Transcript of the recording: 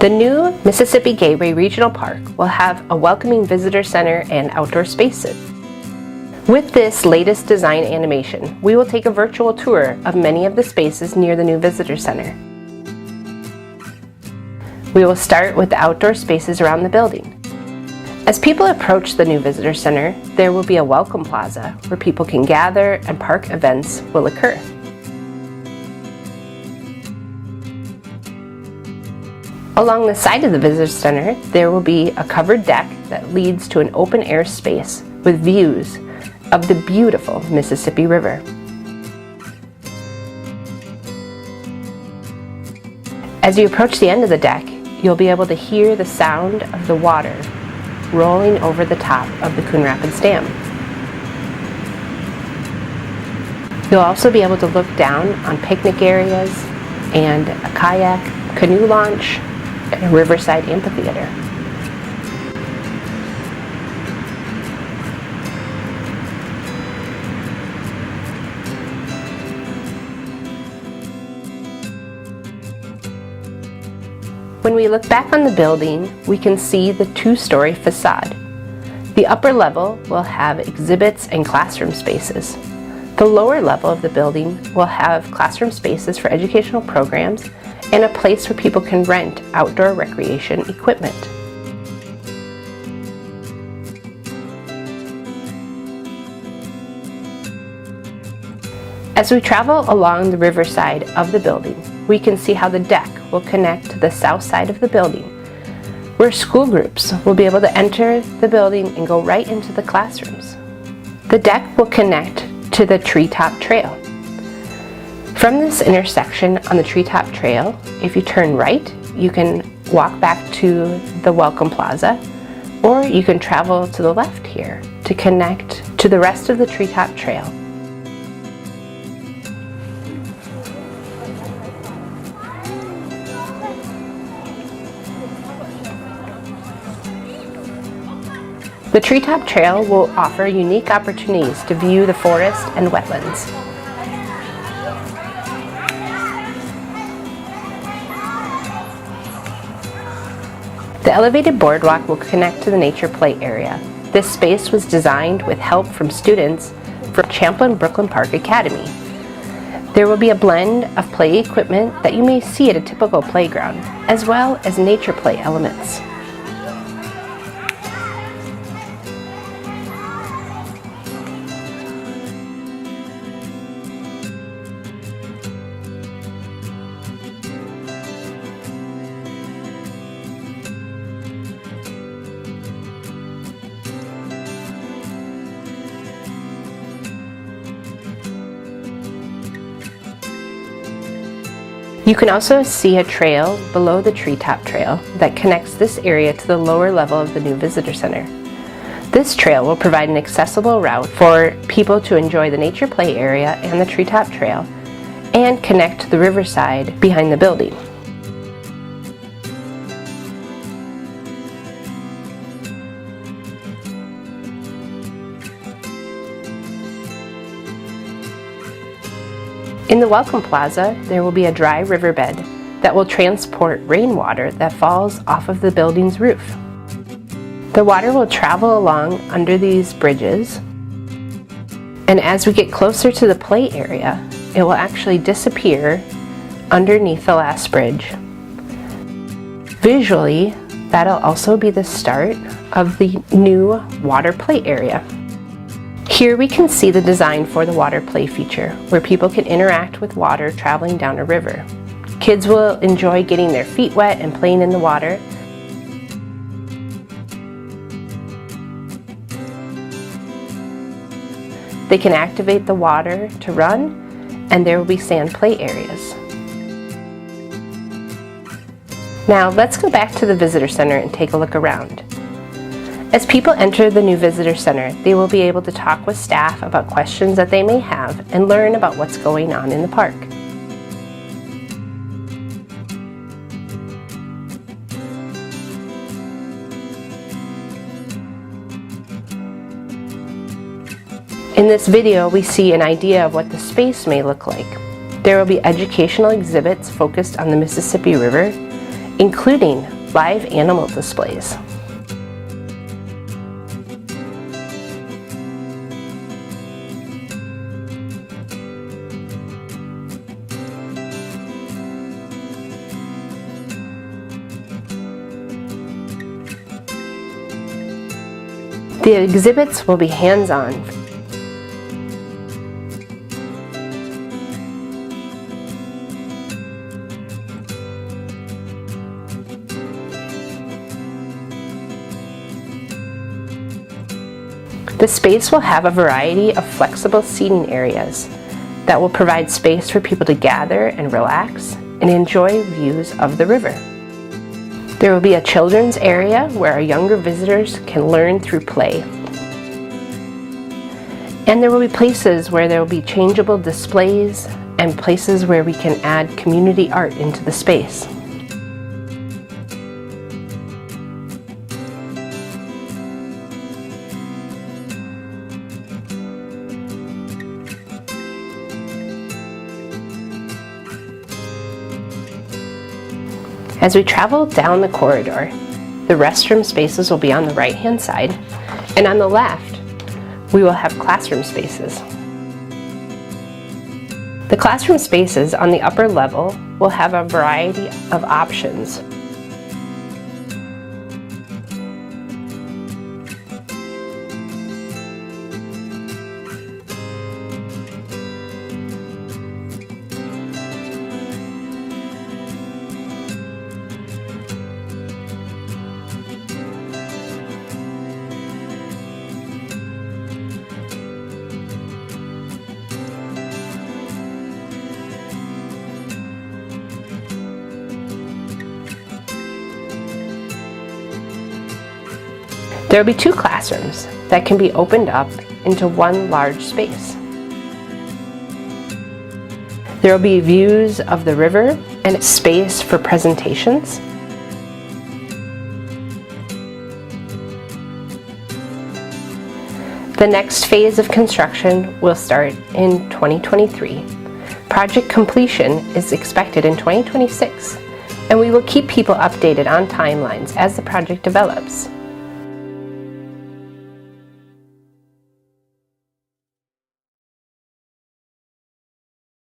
The new Mississippi Gateway Regional Park will have a welcoming visitor center and outdoor spaces. With this latest design animation, we will take a virtual tour of many of the spaces near the new visitor center. We will start with the outdoor spaces around the building. As people approach the new visitor center, there will be a welcome plaza where people can gather and park events will occur. Along the side of the visitor center, there will be a covered deck that leads to an open air space with views of the beautiful Mississippi River. As you approach the end of the deck, you'll be able to hear the sound of the water rolling over the top of the Coon Rapids Dam. You'll also be able to look down on picnic areas and a kayak, canoe launch, and a riverside amphitheater. When we look back on the building, we can see the two-story facade. The upper level will have exhibits and classroom spaces. The lower level of the building will have classroom spaces for educational programs and a place where people can rent outdoor recreation equipment. As we travel along the riverside of the building, we can see how the deck will connect to the south side of the building, where school groups will be able to enter the building and go right into the classrooms. The deck will connect to the Treetop Trail. From this intersection on the Treetop Trail, if you turn right, you can walk back to the Welcome Plaza, or you can travel to the left here to connect to the rest of the Treetop Trail. The Treetop Trail will offer unique opportunities to view the forest and wetlands. The elevated boardwalk will connect to the nature play area. This space was designed with help from students from Champlin Brooklyn Park Academy. There will be a blend of play equipment that you may see at a typical playground, as well as nature play elements. You can also see a trail below the Treetop Trail that connects this area to the lower level of the new visitor center. This trail will provide an accessible route for people to enjoy the nature play area and the Treetop Trail and connect to the riverside behind the building. In the Welcome Plaza, there will be a dry riverbed that will transport rainwater that falls off of the building's roof. The water will travel along under these bridges, and as we get closer to the play area, it will actually disappear underneath the last bridge. Visually, that'll also be the start of the new water play area. Here we can see the design for the water play feature, where people can interact with water traveling down a river. Kids will enjoy getting their feet wet and playing in the water. They can activate the water to run, and there will be sand play areas. Now let's go back to the visitor center and take a look around. As people enter the new visitor center, they will be able to talk with staff about questions that they may have and learn about what's going on in the park. In this video, we see an idea of what the space may look like. There will be educational exhibits focused on the Mississippi River including live animal displays. The exhibits will be hands-on. The space will have a variety of flexible seating areas that will provide space for people to gather and relax and enjoy views of the river. There will be a children's area where our younger visitors can learn through play. And there will be places where there will be changeable displays and places where we can add community art into the space. As we travel down the corridor, the restroom spaces will be on the right-hand side, and on the left, we will have classroom spaces. The classroom spaces on the upper level will have a variety of options. There will be 2 classrooms that can be opened up into one large space. There will be views of the river and space for presentations. The next phase of construction will start in 2023. Project completion is expected in 2026, and we will keep people updated on timelines as the project develops.